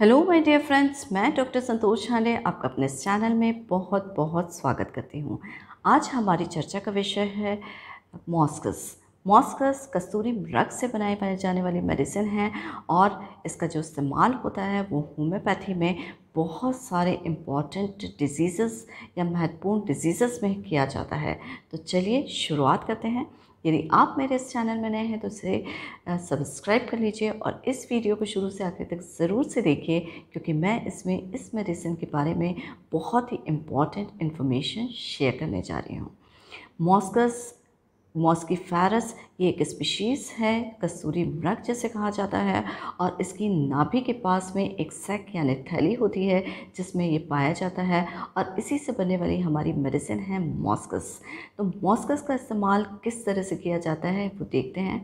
Hello my dear friends, मैं doctor संतोष झाले आपका अपने इस चैनल में बहुत बहुत स्वागत करती हूँ। आज हमारी चर्चा का विषय है मॉस्कस। मॉस्कस कस्तूरी मृग से बनाई जाने वाली मेडिसिन है और इसका जो इस्तेमाल होता है वो होम्योपैथी में बहुत सारे इम्पॉर्टेंट डिजीज़ या महत्वपूर्ण डिजीज़ में किया जाता है। तो चलिए शुरुआत करते हैं। यदि आप मेरे इस चैनल में नए हैं तो इसे सब्सक्राइब कर लीजिए और इस वीडियो को शुरू से आखिर तक ज़रूर से देखिए, क्योंकि मैं इसमें इस मेडिसिन के बारे में बहुत ही इम्पॉर्टेंट इन्फॉर्मेशन शेयर करने जा रही हूँ। मॉस्कस मॉस्कीफेरस ये एक स्पीशीज़ है, कस्तूरी मृग जिसे कहा जाता है, और इसकी नाभि के पास में एक सैक यानी थैली होती है जिसमें ये पाया जाता है, और इसी से बनने वाली हमारी मेडिसिन है मॉस्कस। तो मॉस्कस का इस्तेमाल किस तरह से किया जाता है वो देखते हैं।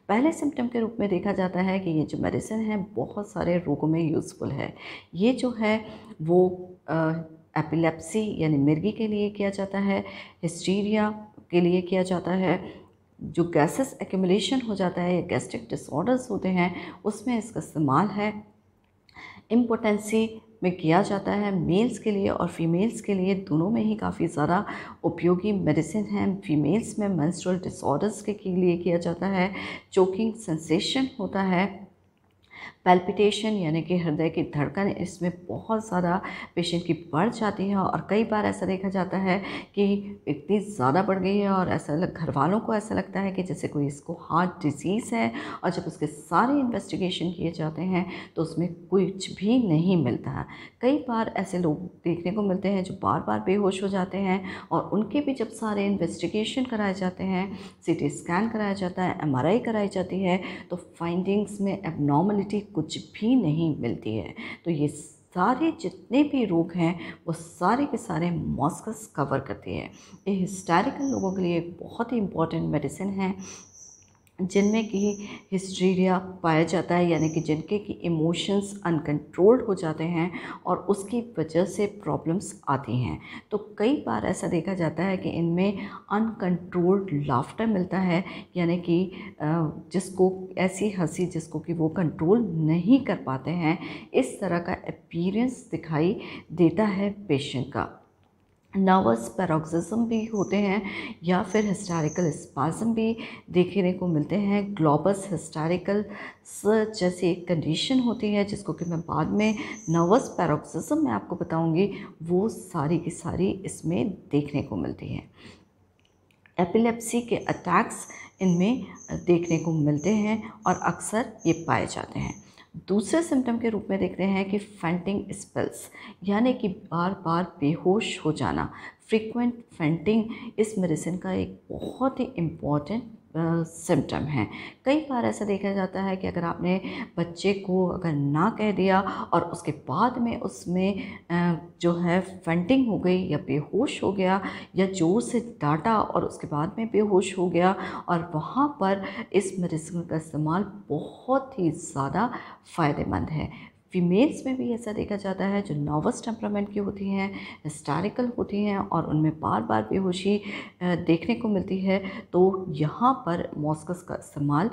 पहले सिम्टम के रूप में देखा जाता है कि ये जो मेडिसिन है बहुत सारे रोगों में यूज़फुल है। ये जो है वो एपिलेप्सी यानी मिर्गी के लिए किया जाता है, हिस्टीरिया के लिए किया जाता है, जो गैसेस एक्यूमुलेशन हो जाता है या गैस्ट्रिक डिसऑर्डर्स होते हैं उसमें इसका इस्तेमाल है। इम्पोटेंसी में किया जाता है, मेल्स के लिए और फीमेल्स के लिए दोनों में ही काफ़ी ज़्यादा उपयोगी मेडिसिन है। फीमेल्स में मेंस्ट्रुअल डिसऑर्डर्स के लिए किया जाता है। चोकिंग सेंसेशन होता है, पैल्पिटेशन यानी कि हृदय की धड़कन इसमें बहुत ज़्यादा पेशेंट की बढ़ जाती है, और कई बार ऐसा देखा जाता है कि इतनी ज़्यादा बढ़ गई है और घर वालों को ऐसा लगता है कि जैसे कोई इसको हार्ट डिजीज़ है, और जब उसके सारे इन्वेस्टिगेशन किए जाते हैं तो उसमें कुछ भी नहीं मिलता है। कई बार ऐसे लोग देखने को मिलते हैं जो बार बार बेहोश हो जाते हैं, और उनके भी जब सारे इन्वेस्टिगेशन कराए जाते हैं, सीटी स्कैन कराया जाता है, एमआरआई कराई जाती है, तो फाइंडिंग्स में एबनॉर्मलिटी कुछ भी नहीं मिलती है। तो ये सारे जितने भी रोग हैं वो सारे के सारे मॉस्कस कवर करती है। ये हिस्टेरिकल लोगों के लिए एक बहुत ही इम्पॉर्टेंट मेडिसिन है, जिनमें कि हिस्टीरिया पाया जाता है, यानी कि जिनके कि इमोशंस अनकंट्रोल्ड हो जाते हैं और उसकी वजह से प्रॉब्लम्स आती हैं। तो कई बार ऐसा देखा जाता है कि इनमें अनकंट्रोल्ड लाफ्टर मिलता है, यानी कि जिसको ऐसी हंसी जिसको कि वो कंट्रोल नहीं कर पाते हैं, इस तरह का अपीयरेंस दिखाई देता है पेशेंट का। नर्वस पैरोक्सिज्म भी होते हैं या फिर हिस्टैरिकल स्पाज़म भी देखने को मिलते हैं। ग्लोबस हिस्टैरिकल जैसी एक कंडीशन होती है जिसको कि मैं बाद में नर्वस पैरोक्सिज्म में आपको बताऊंगी, वो सारी की सारी इसमें देखने को मिलती है। एपिलेप्सी के अटैक्स इनमें देखने को मिलते हैं और अक्सर ये पाए जाते हैं। दूसरे सिम्टम के रूप में देखते हैं कि फेंटिंग स्पेल्स, यानी कि बार बार बेहोश हो जाना। फ्रीक्वेंट फेंटिंग इस मेडिसिन का एक बहुत ही इम्पॉर्टेंट सिम्टम है। कई बार ऐसा देखा जाता है कि अगर आपने बच्चे को अगर ना कह दिया और उसके बाद में उसमें जो है फेंटिंग हो गई या बेहोश हो गया, या जोर से डांटा और उसके बाद में बेहोश हो गया, और वहाँ पर इस मेडिसिन का इस्तेमाल बहुत ही ज़्यादा फ़ायदेमंद है। फीमेल्स में भी ऐसा देखा जाता है जो नर्वस टेम्परामेंट की होती हैं, हिस्टैरिकल होती हैं और उनमें बार बार बेहोशी देखने को मिलती है, तो यहाँ पर मॉस्कस का इस्तेमाल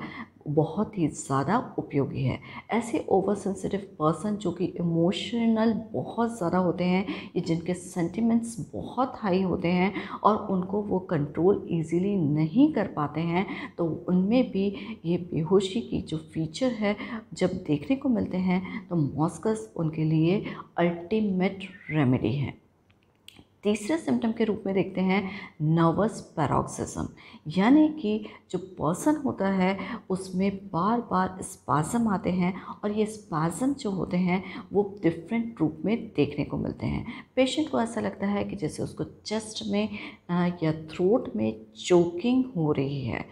बहुत ही ज़्यादा उपयोगी है। ऐसे ओवर सेंसिटिव पर्सन जो कि इमोशनल बहुत ज़्यादा होते हैं, ये जिनके सेंटिमेंट्स बहुत हाई होते हैं और उनको वो कंट्रोल इजीली नहीं कर पाते हैं, तो उनमें भी ये बेहोशी की जो फीचर है जब देखने को मिलते हैं, तो मॉस्कस उनके लिए अल्टीमेट रेमेडी है। तीसरे सिम्टम के रूप में देखते हैं नर्वस पैरोक्सिज्म, यानी कि जो पर्सन होता है उसमें बार बार स्पाज़म आते हैं, और ये स्पाज़म जो होते हैं वो डिफरेंट रूप में देखने को मिलते हैं। पेशेंट को ऐसा लगता है कि जैसे उसको चेस्ट में या थ्रोट में चोकिंग हो रही है,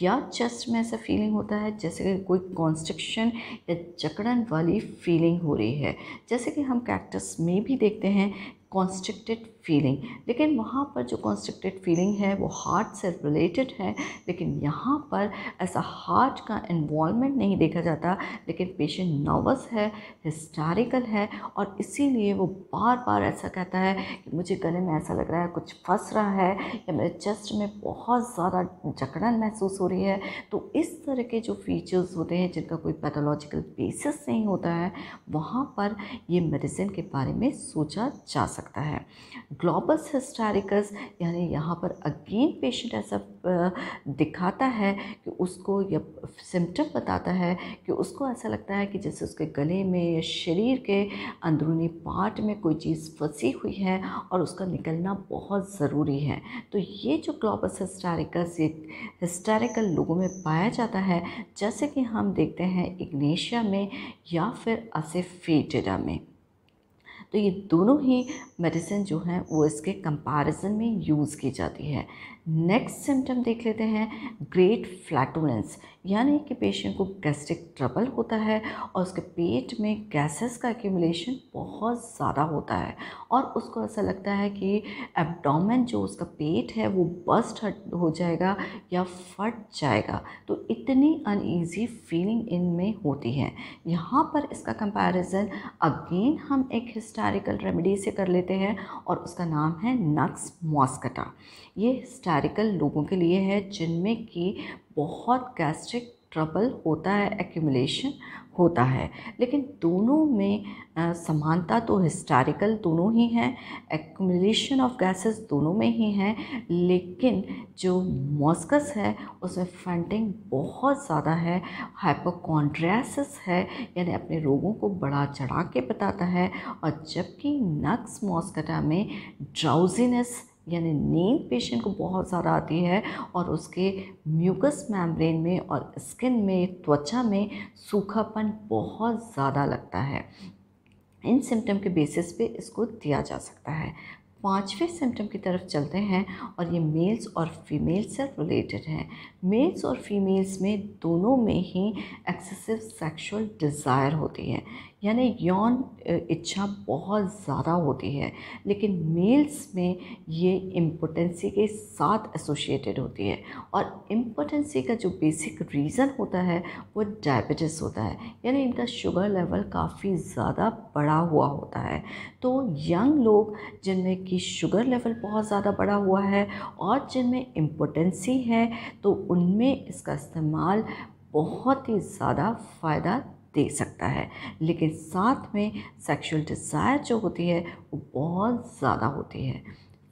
या चेस्ट में ऐसा फीलिंग होता है जैसे कोई कॉन्स्ट्रिक्शन या जकड़न वाली फीलिंग हो रही है। जैसे कि हम कैक्टस में भी देखते हैं, कॉन्स्ट्रिक्टेड फीलिंग, लेकिन वहाँ पर जो कॉन्स्ट्रिक्टेड फीलिंग है वो हार्ट से रिलेटेड है, लेकिन यहाँ पर ऐसा हार्ट का इन्वॉल्वमेंट नहीं देखा जाता, लेकिन पेशेंट नर्वस है, हिस्टैरिकल है, और इसीलिए वो बार बार ऐसा कहता है कि मुझे गले में ऐसा लग रहा है कुछ फंस रहा है, या मेरे चेस्ट में बहुत ज़्यादा जकड़न महसूस हो रही है। तो इस तरह के जो फीचर्स होते हैं जिनका कोई पैथोलॉजिकल बेसिस नहीं होता है, वहाँ पर ये मेडिसिन के बारे में सोचा जा सकता है। ग्लोबस हिस्टैरिकस यानी यहाँ पर अगेन पेशेंट ऐसा दिखाता है कि उसको, या सिम्टम बताता है कि उसको ऐसा लगता है कि जैसे उसके गले में या शरीर के अंदरूनी पार्ट में कोई चीज़ फंसी हुई है और उसका निकलना बहुत ज़रूरी है। तो ये जो ग्लोबस हिस्टैरिकस ये हिस्टैरिकल लोगों में पाया जाता है, जैसे कि हम देखते हैं इग्नेशिया में या फिर असेफेटिडा में। तो ये दोनों ही मेडिसिन जो हैं वो इसके कंपैरिजन में यूज़ की जाती है। नेक्स्ट सिम्टम देख लेते हैं, ग्रेट फ्लैटुलेंस, यानी कि पेशेंट को गैस्ट्रिक ट्रबल होता है और उसके पेट में गैसेस का एक्यूमुलेशन बहुत ज़्यादा होता है, और उसको ऐसा लगता है कि एब्डोमेन जो उसका पेट है वो बस्ट हो जाएगा या फट जाएगा। तो इतनी अनईजी फीलिंग इनमें होती है। यहाँ पर इसका कंपैरिजन अगेन हम एक हिस्टैरिकल रेमेडी से कर लेते हैं, और उसका नाम है नक्स मॉस्कटा। ये हिस्टैरिकल लोगों के लिए है जिनमें कि बहुत गैस्ट्रिक ट्रबल होता है, एक्यूमुलेशन होता है, लेकिन दोनों में समानता तो हिस्टैरिकल दोनों ही हैं, एक्यूमुलेशन ऑफ गैसेस दोनों में ही हैं, लेकिन जो मॉस्कस है उसमें फंटिंग बहुत ज़्यादा है, हाइपोकॉन्ड्रियासिस है, यानी अपने रोगों को बढ़ा चढ़ा के बताता है, और जबकि नक्स मॉस्कटा में ड्राउजीनेस यानी नींद पेशेंट को बहुत ज़्यादा आती है, और उसके म्यूकस मेम्ब्रेन में और स्किन में, त्वचा में सूखापन बहुत ज़्यादा लगता है। इन सिम्टम के बेसिस पे इसको दिया जा सकता है। पांचवें सिम्टम की तरफ चलते हैं, और ये मेल्स और फीमेल्स से रिलेटेड है। मेल्स और फीमेल्स में दोनों में ही एक्सेसिव सेक्सुअल डिज़ायर होती है, यानी यौन इच्छा बहुत ज़्यादा होती है, लेकिन मेल्स में ये इम्पोटेंसी के साथ एसोसिएटेड होती है, और इम्पोटेंसी का जो बेसिक रीज़न होता है वो डायबिटीज़ होता है, यानी इनका शुगर लेवल काफ़ी ज़्यादा बढ़ा हुआ होता है। तो यंग लोग जिनमें कि शुगर लेवल बहुत ज़्यादा बढ़ा हुआ है और जिनमें इम्पोटेंसी है, तो उनमें इसका इस्तेमाल बहुत ही ज़्यादा फ़ायदा दे सकता है, लेकिन साथ में सेक्सुअल डिज़ायर जो होती है वो बहुत ज़्यादा होती है।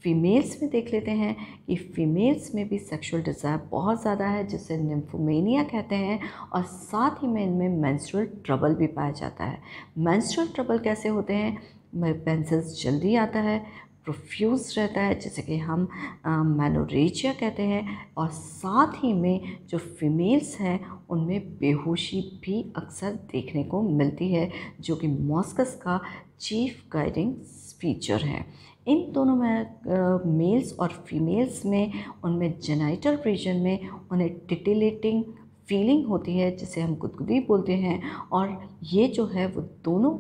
फीमेल्स में देख लेते हैं कि फीमेल्स में भी सेक्सुअल डिज़ायर बहुत ज़्यादा है, जिसे निम्फोमेनिया कहते हैं, और साथ ही में इनमें मेंस्ट्रुअल ट्रबल भी पाया जाता है। मेंस्ट्रुअल ट्रबल कैसे होते हैं? मेंसेस जल्दी आता है, प्रोफ्यूज रहता है, जैसे कि हम मेनोरेजिया कहते हैं, और साथ ही में जो फीमेल्स हैं उनमें बेहोशी भी अक्सर देखने को मिलती है, जो कि मॉस्कस का चीफ गाइडिंग फीचर है। इन दोनों में मेल्स और फीमेल्स में उनमें जेनाइटल रीजन में उन्हें टिटिलेटिंग फीलिंग होती है, जिसे हम गुदगुदी बोलते हैं, और ये जो है वो दोनों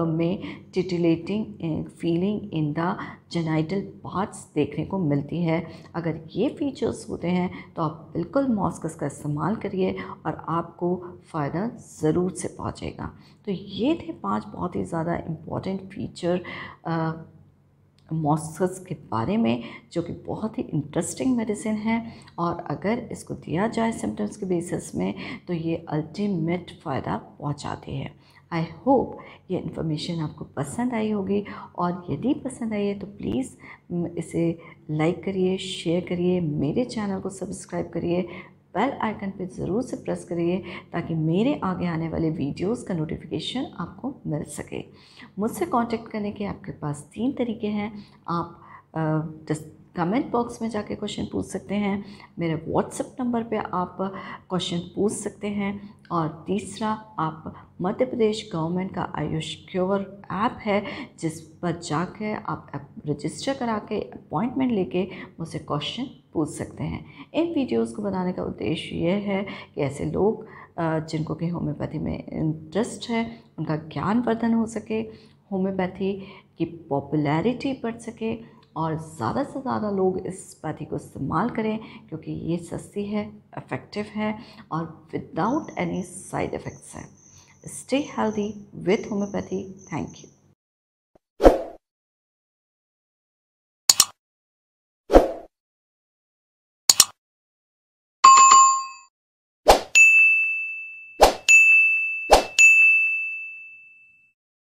में titillating feeling in the genital parts देखने को मिलती है। अगर ये फीचर्स होते हैं तो आप बिल्कुल मॉस्कस का इस्तेमाल करिए और आपको फ़ायदा ज़रूर से पहुंचेगा। तो ये थे 5 बहुत ही ज़्यादा इम्पॉर्टेंट फीचर मॉस्कस के बारे में, जो कि बहुत ही इंटरेस्टिंग मेडिसिन है, और अगर इसको दिया जाए सिम्टम्स के बेसिस में तो ये अल्टीमेट फ़ायदा पहुंचाती है। आई होप ये इन्फॉर्मेशन आपको पसंद आई होगी, और यदि पसंद आई है तो प्लीज़ इसे लाइक करिए, शेयर करिए, मेरे चैनल को सब्सक्राइब करिए, बेल आइकन पे ज़रूर से प्रेस करिए ताकि मेरे आगे आने वाले वीडियोस का नोटिफिकेशन आपको मिल सके। मुझसे कांटेक्ट करने के आपके पास 3 तरीके हैं। आप कमेंट बॉक्स में जाके क्वेश्चन पूछ सकते हैं, मेरे व्हाट्सएप नंबर पे आप क्वेश्चन पूछ सकते हैं, और तीसरा आप मध्य प्रदेश गवर्नमेंट का आयुष क्योर ऐप है, जिस पर जाकर आप रजिस्टर करा के अपॉइंटमेंट लेके मुझसे क्वेश्चन पूछ सकते हैं। इन वीडियोस को बनाने का उद्देश्य ये है कि ऐसे लोग जिनको कि होम्योपैथी में इंटरेस्ट है उनका ज्ञान वर्धन हो सके। होम्योपैथी की पॉपुलैरिटी बढ़ सके और ज़्यादा से ज़्यादा लोग इस पैथी को इस्तेमाल करें, क्योंकि ये सस्ती है, इफ़ेक्टिव है और विदाउट एनी साइड इफ़ेक्ट्स है। Stay healthy with homeopathy. Thank you.